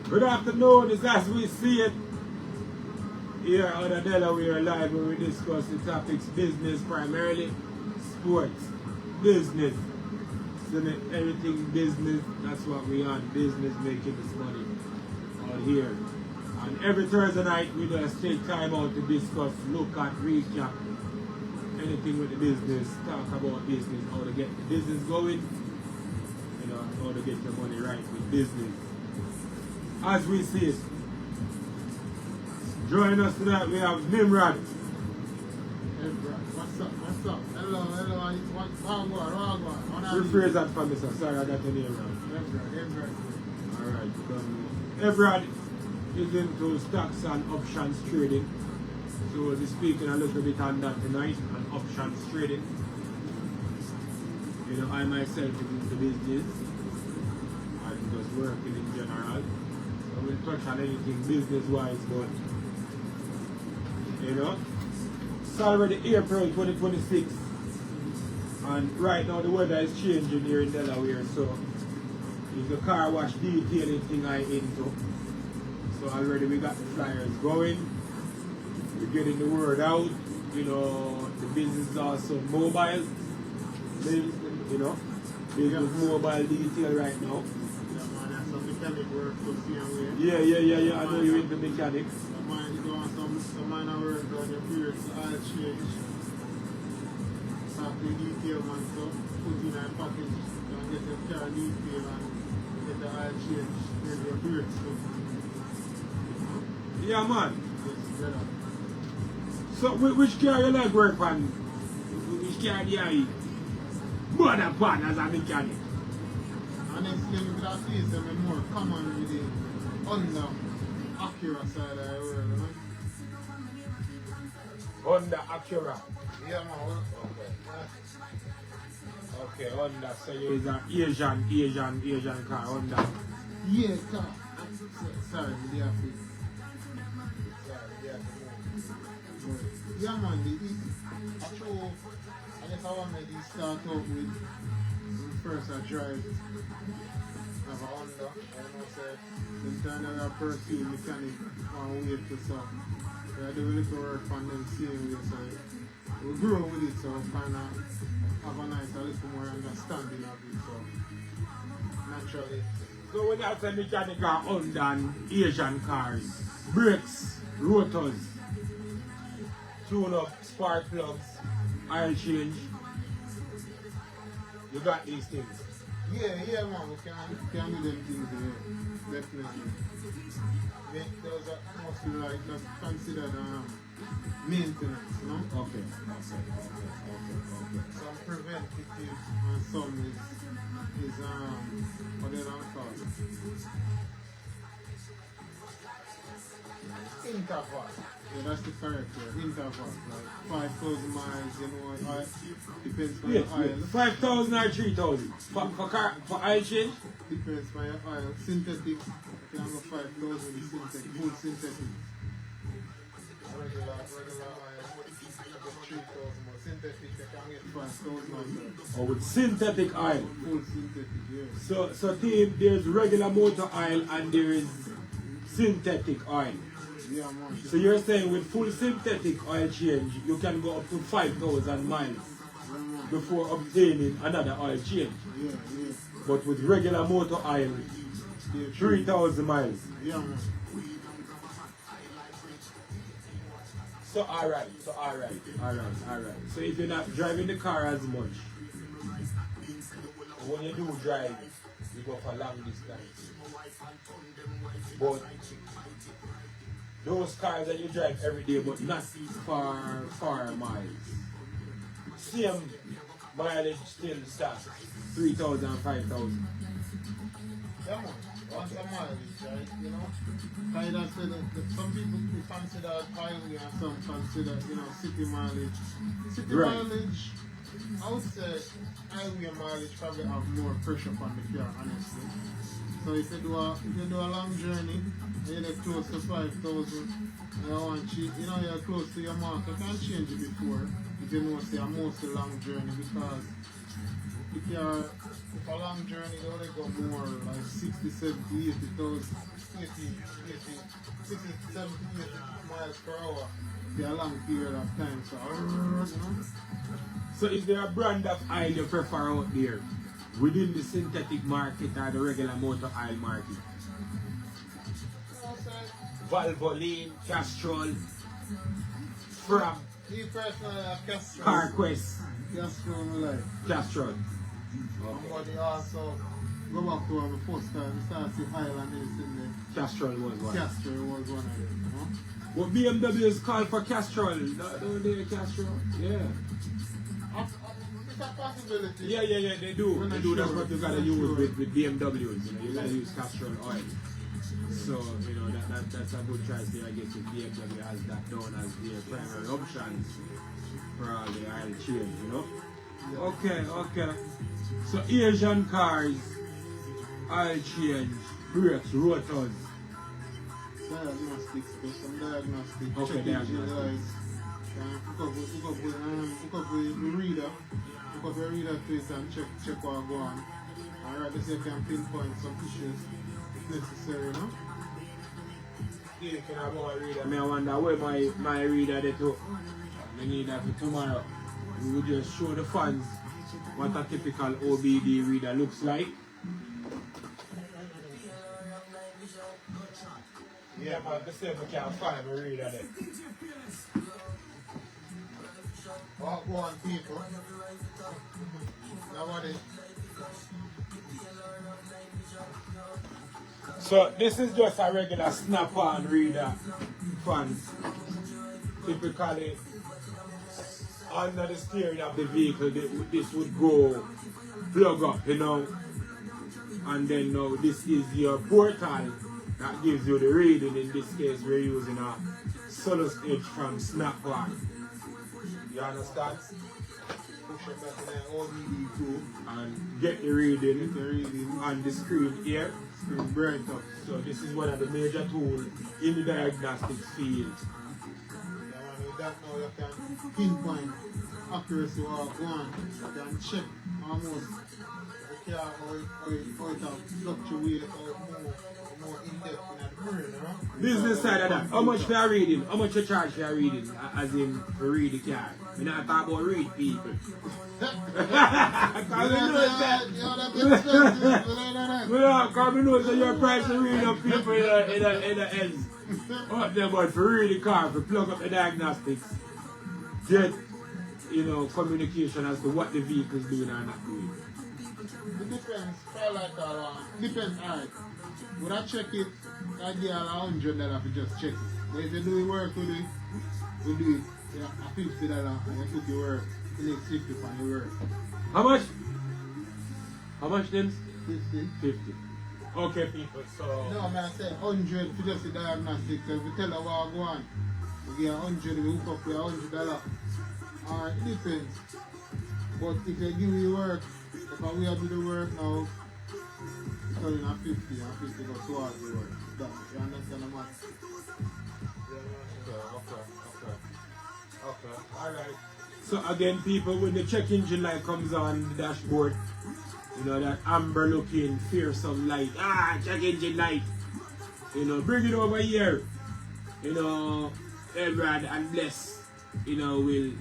Good afternoon, it's as we see it here on the Delaware Live, where we discuss the topics business primarily, sports, business. So everything business, that's what we on, business, making this money out here. And every Thursday night we just take time out to discuss, look at, recap, anything with the business, talk about business, how to get the business going, you know, how to get your money right with business. As we see it, join us tonight, we have Nimrod. What's up? Hello. Rephrase that for me, sir. Sorry, I got your name wrong. Ebrad. Alright, Ebrad is into stocks and options trading. So we'll be speaking a little bit on that tonight, on options trading. You know, I myself is into business. I'm just working in general. So we'll touch on anything business-wise, but you know, it's already April 2026. And right now the weather is changing here in Delaware, so it's the car wash detailing thing I into. So already we got the flyers going. We're getting the word out. You know, the business is also mobile. You know, business mobile detail right now. Yeah, man, that's some mechanic work to see and Yeah. I know you're into mechanics. Man, you doing some minor work on your periods, oil change. Start the detail, man, so put in a package and get the car detail and get the oil change in your periods. So. Yeah, man. Yes, brother. So which car you like work on? Which car do you more than fun as a mechanic? Honestly, with that piece, I'm more common with the Honda Acura side of the world, you know? Honda Acura. Yeah, man. Okay, Honda. So you is an Asian car, Honda. Yeah, car. Sorry, the office. Yeah, man, actually, I guess I want to start off with when first I tried have a Honda. I don't know, say, sometimes I pursue mechanic on way to some. I do a little work on them same way, so we grow with it, so kind of have a nice, a little more understanding of it, so naturally. So when you say mechanic are Honda and Asian cars, brakes, rotors, tune up, spark plugs, oil change, you got these things. Yeah, man, we can do them things there, definitely. Those are mostly like that's considered maintenance, no? Okay. Some preventative and some is what they don't call it. Interval. Yeah, that's the correct word. Interval. Like 5,000 miles, you know, depends on your oil. 5,000 or 3,000 for oil change? Depends on your oil. Synthetic, you can go 5,000 synthetic, full synthetic. Regular oil, 3,000, but synthetic, you can get 5,000. Or with synthetic oil? Full synthetic, yeah. So team, there's regular motor oil and there is synthetic oil. Yeah, man. So you're saying with full synthetic oil change, you can go up to 5,000 miles before obtaining another oil change. Yeah. But with regular motor oil, 3,000 miles. Yeah, man. So alright. So if you're not driving the car as much, when you do drive, you go for long distance. But those cars that you drive every day, but not far miles. Same mileage still starts 3,000, 5,000. Yeah, man. Once a mileage, right? You know? Like I said, some people consider highway and some consider, city mileage. City mileage, I would say highway mileage probably have more pressure on the car, honestly. So if you do a long journey, and you're close to 5,000, and you're close to your mark, you can change it before. If you know, say, a mostly long journey, because if a long journey, they only go more like 60, 70, 80,000, 80, 60, 70, 80 miles per hour. For a long period of time. So, So is there a brand of oil you prefer out there within the synthetic market or the regular motor oil market? Valvoline, Castrol, from me personally, Castrol. CarQuest. Castrol, like. Castrol. Somebody also go back to the first time, we start to Highland is in there. Castrol was one. Castrol was one of them, you know? What BMW is called for Castrol? Don't they Castrol? Yeah. It's a possibility. Yeah, they do. They do. That's what you gotta use with BMWs. You know, you gotta use Castrol oil. So, you know, that's a good choice there. I guess if BMW has that down as their primary options for all the oil change, you know? Okay. So Asian cars, oil change, brakes, rotors. Diagnostics, some diagnostics. Okay, diagnostics. Hook up with the reader. Hook up your reader to it and check what go on. Alright, this you can pinpoint some issues if necessary, no? Yeah, can I go and read that? I wonder where my reader they took. We need that for tomorrow. We will just show the fans what a typical OBD reader looks like. Yeah, but the same we can't find a reader there. What go on, people? Now what is? So this is just a regular snap-on reader, fans. Typically, under the steering of the vehicle, this would go plug up, you know. And then now this is your portal that gives you the reading. In this case, we're using a Solus Edge from Snap-on. You understand? Push it back in the OBD too. And get the reading on the screen here. Bright up. So this is one of the major tools in the diagnostics field. With that now you can pinpoint accuracy what go on. You can check almost how it fluctuates more in depth in the brain, right? Business side of that. How much for a reading? How much you charge for a reading? As in for read the car. We're not talking about read people. Because we know that your price of reading up people in the ends. Up there, but for read the car, for plug up the diagnostics, get, you know, communication as to what the vehicle is doing or not doing. It depends. Depends, alright. When I check it, I give $100 for just check it. But if you do the work with it, we do it. Yeah, $50 and you put your work. You need 50 for your work. How much? How much then? 50. 50. Okay, people, so... No, man, I said 100 for just the diagnostics. If you tell her what I go on, we get 100, we hook up for $100. Alright, it depends. But if you give me work, if we have to do the work now, it's only not 50 and 50 go towards the work. You understand the math? Okay. Alright. So again, people, when the check engine light comes on the dashboard, you know, that amber looking fearsome light. Check engine light. You know, bring it over here. You know, Elrod and Bless, you know, will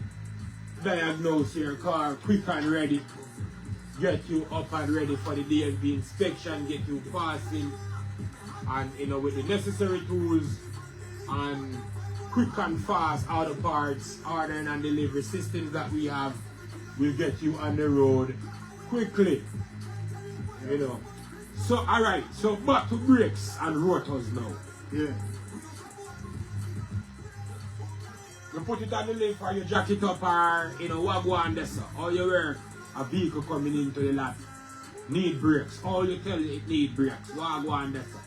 diagnose your car quick and ready. Get you up and ready for the DMV inspection, get you passing, and, you know, with the necessary tools and quick and fast auto parts, ordering and delivery systems that we have will get you on the road quickly. You know. So alright, so back to brakes and rotors now. Yeah. You put it on the link or you jack it up or, you know, what go on there, so. Or you wear a vehicle coming into the lot. Need brakes. Or you tell it need brakes. What go on there, so.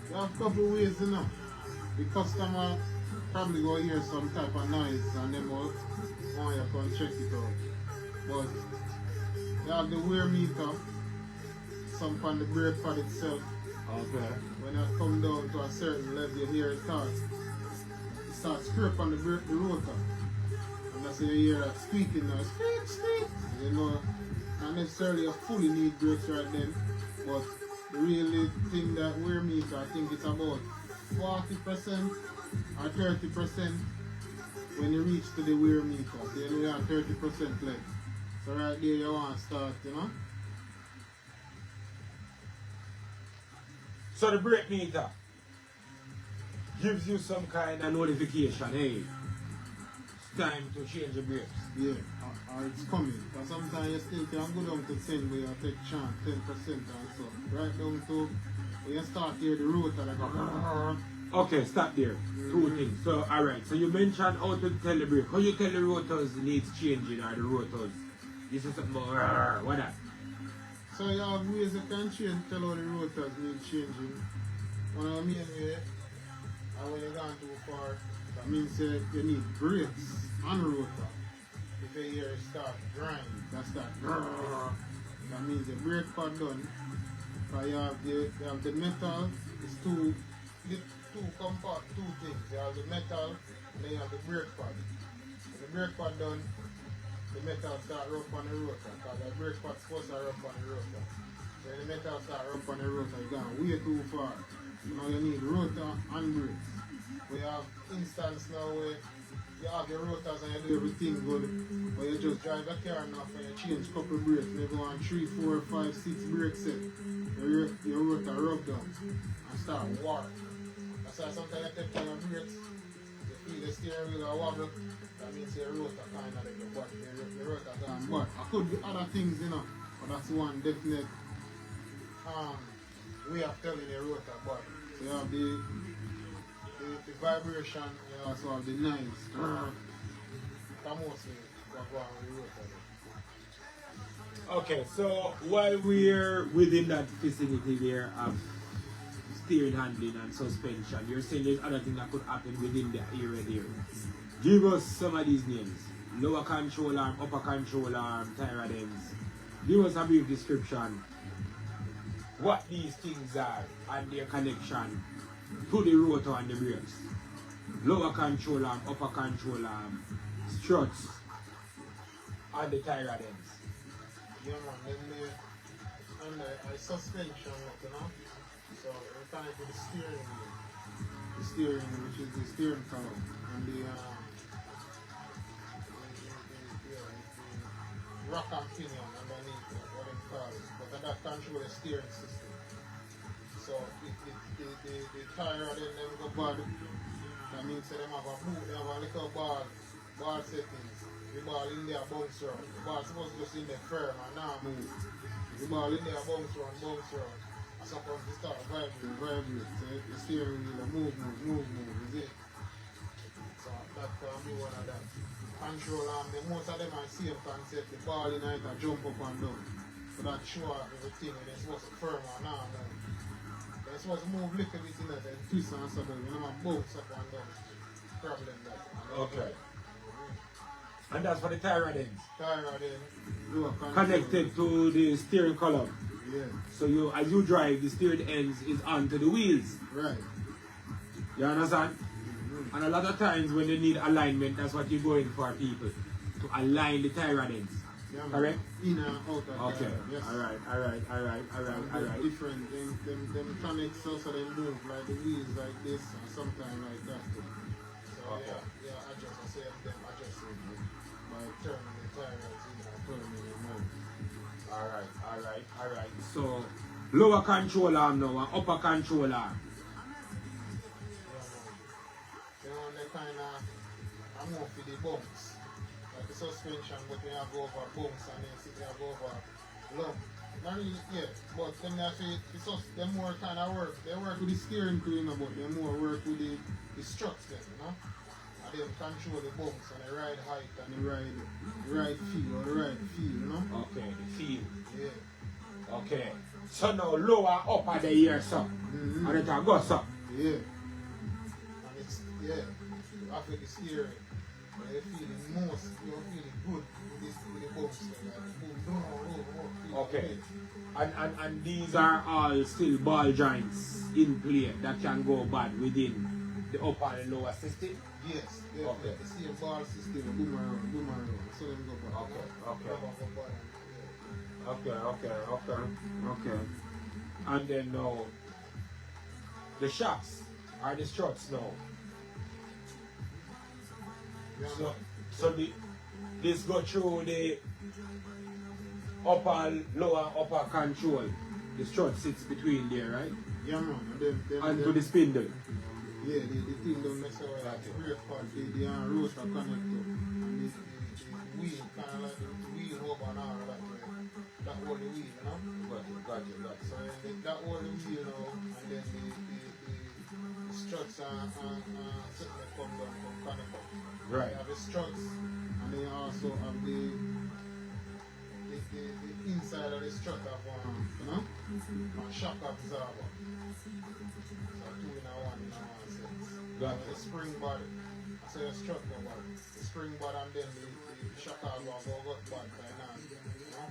You have a couple of ways, you know. The customer probably go hear some type of noise and then want you to check it out. But you have the wear meter, some on the brake pad itself. Okay. When you come down to a certain level, you hear it start scrape on the rotor. And that's when you hear that squeaking noise. Squeak, squeak. You know, and necessarily a fully need brakes right then, but the really thing that wear meter, I think it's about 40% or 30% when you reach to the wear meter. So you only have 30% left. So right there you want to start, you know. So the brake meter gives you some kind of notification, hey, it's time to change the brakes. Yeah, or it's coming. But sometimes you still can go down to 10 where you take chance, 10% and so. Right down to when you start here the rotor like Okay, stop there. Two things. So, alright, so you mentioned how to tell the brake. How you tell the rotors needs changing or the rotors? This is something about, what that? so you have ways you can change, tell how the rotors need changing. One of the main way, and when you gone too far, that means you need brakes and rotor. If you hear it start grind, that start that means the brake pad done. But you have the metal, it's two things. You have the metal and then you have the brake pad. When the brake pad done, the metal start rub on the rotor. Because the brake pad's supposed to rub on the rotor. When the metal start rub on the rotor, you're gone way too far. Now you need rotor and brakes. We have instance now where you have your rotors and you do everything good, but you just drive a car enough and you change a couple brakes, maybe 1, 3, 4, 5, 6 brake set. Your rotor rub down and start warp. That's why sometimes you take on your brakes, you feel the steering wheel wobble, that means your rotor kind of like your butt, your rotor gone. But it could be other things, you know, but that's one definite way of telling your rotor. But so you have the vibration, you also have the noise. That's mostly what go on with the rotor. Okay, so while we're within that vicinity there of steering, handling and suspension, you're saying there's other things that could happen within the area there. Give us some of these names. Lower control arm, upper control arm, tyrant ends. Give us a brief description what these things are and their connection to the rotor and the brakes. Lower control arm, upper control arm, struts, and the tyrant ends. Yeah man, then the suspension, you know. So we're trying to the steering wheel. The steering wheel, which is the steering column. And the rock and pinion underneath what they call it. But that control the steering system. So if the tire then them go bad, that means they have a boot, they have a little ball settings. The ball in there bounce around. The ball supposed to just in there firm and now move. The ball in there bounce around. And sometimes it start vibrate. So the steering wheel move, is it? So that can be one of that. Control arm, most of them are same concept. The ball in it and jump up and down. So that show everything and it's supposed to firm and now move. They're supposed to move a little bit in it and twist and stuff, you know, bounce up and down. Problem that. Okay. And that's for the tyrant ends. Tyrant Connected to the steering column. Yeah. So you, as you drive, the steering ends is onto the wheels. Right. You understand? And a lot of times when they need alignment, that's what you're going for, people. To align the tyrant ends. Yeah, correct? In and out of Okay. yes. Alright. Different. Them connects also they move like the wheels like this and sometimes like that. So Okay. yeah, adjust. I say them adjusting by turning the tires in and turning them out. Alright. So, lower control arm now and upper control arm. Yeah, man. You know, they kind of, I'm more for the bumps. Like the suspension, but we have go over bumps and then we have go over lump. Not really, yeah, but then they say, they more kind of work. They work with the steering wheel, you know, but they more work with the struts then, you know. And then control the bumps and the ride height and the ride feel or the ride feel, you know. Okay, the feel. Yeah. Okay. So now lower upper the ear so. And it a go so. Yeah. And it's, after the steering, when you feel it most, you're feeling good with the bumps. Okay. And these are all still ball joints in play that can go bad within the upper and lower system? Yes. Okay. The same ball system, boomerang. So them go bad. Okay. Okay. And then now, the shops are the struts now. So this go through the upper, lower, upper control. The strut sits between there, right? Yeah, man. And to the spindle. Yeah, the thing don't mess around. Like the brake part, the rotor connector. And the wheel, kind of like the wheel hub and all that way. That was the wheel, you know? Got you. So that was the wheel now, and then the struts and something that come down from connector. Right. You have the struts, and then you also have the inside of the strut of you know? A shock absorber. So two in a one sense. Got The spring body. So your strut go back. The spring body and then the shock absorber go back by now. You know?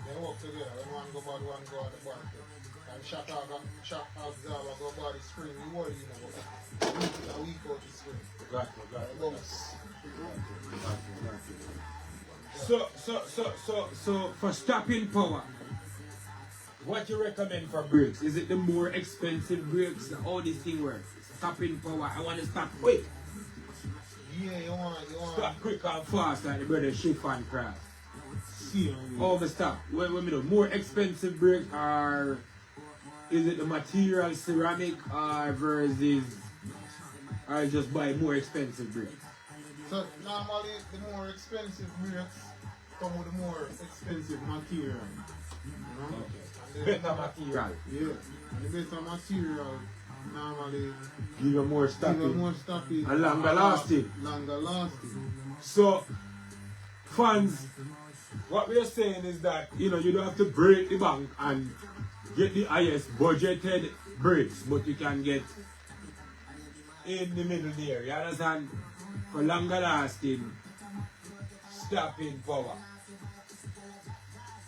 They work together. When one go bad, one go at the back. And shock absorber go bad the spring, you worry, you know. A week out the spring. Got you. So for stopping power, what you recommend for brakes? Is it the more expensive brakes? How this thing works? Stopping power. I want to stop quick. Yeah, you want. Stop quick and fast like the brother Shift and Craft. See, All the stuff. What we do? More expensive brakes, or is it the material ceramic, or versus, or just buy more expensive brakes? So normally the more expensive brakes come with the more expensive material. You know? Okay. Better material. Yeah. And the better material normally Give you more give stopping. you more stopping And longer lasting. Longer lasting. So, fans, what we are saying is that you don't have to break the bank and get the highest budgeted brakes, but you can get in the middle there. You understand? For longer lasting stopping power.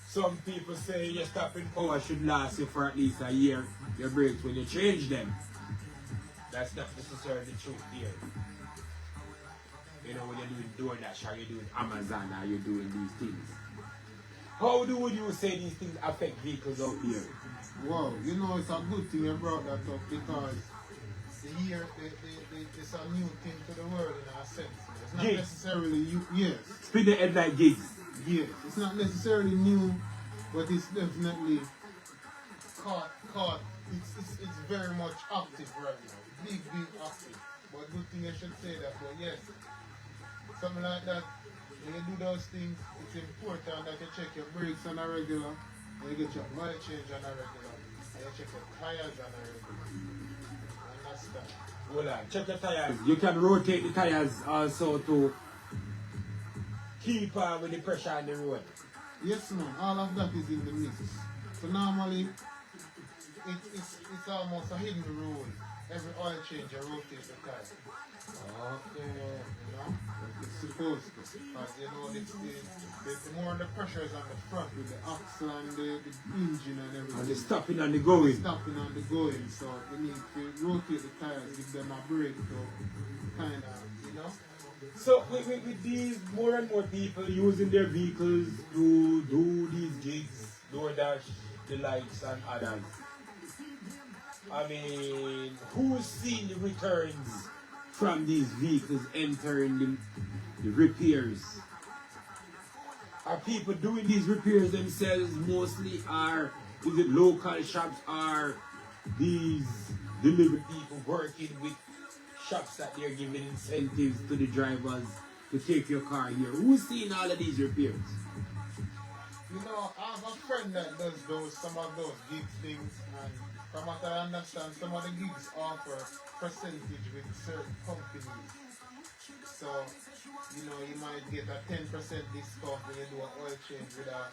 Some people say your stopping power should last you for at least a year. Your brakes when you change them. That's not necessarily the truth here. You know, when you're doing DoorDash or you're doing Amazon or you're doing these things. How would you say these things affect vehicles out here? Wow, it's a good thing you brought that up because here it's a new thing to the world in a sense. It's not necessarily yes. Spin the head like gigs. Yes, it's not necessarily new, but it's definitely caught. It's very much active right now. Big active. But good thing I should say that. But yes, something like that. When you do those things, it's important that you check your brakes on a regular, and you get your oil change on a regular, and you check your tires on a regular. And that's that. Hold on, check the tires. You can rotate the tires also to keep with the pressure on the road. Yes, man. All of that is in the mix. So normally, it's almost a hidden rule. Every oil change, you rotate the tire. Okay. You know? It's supposed to. Because, the more the pressure is on the front with the axle and the engine and everything. And the stopping and the going. Stopping and the going. So you need to rotate the tires, give them a break to kind of, So with these more and more people using their vehicles to do these gigs, DoorDash, the likes and others. I mean, who's seen the returns from these vehicles entering the repairs? Are people doing these repairs themselves mostly, or is it local shops, or these delivery people working with shops that they're giving incentives to the drivers to take your car here? Who's seeing all of these repairs? I have a friend that does some of those gig things, and from what I understand, some of the gigs offer percentage with certain companies. So, you might get a 10% discount when you do an oil change with a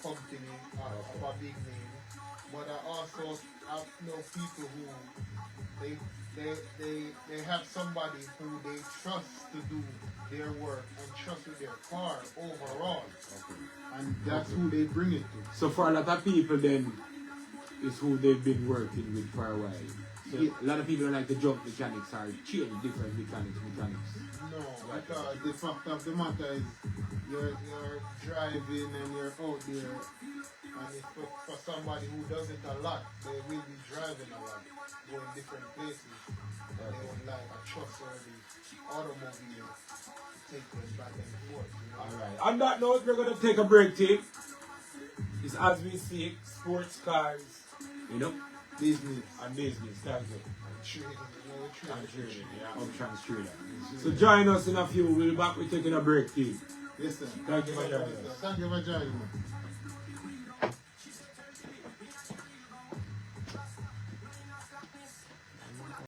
company of a big name. But I also know people who they have somebody who they trust to do their work and trust with their car overall. Okay. And that's who they bring it to. So for a lot of people then, is who they've been working with for a while. So a lot of people don't like the jump mechanics or change different mechanics. No, because the fact of the matter is you're driving and you're out there And if for somebody who does it a lot, they will be driving a lot, going different places. And they would like a trustworthy automobile to take them back and forth. You know? Alright. On that note, we're gonna take a break, team. It's as we see sports cars, you know, Business and business. Thank you. and trading, you know, And trading. trading, yeah, options trader. So join us in a few. We'll be back. We're taking a break, team. Listen. Thank you for joining us. Thank you for joining us.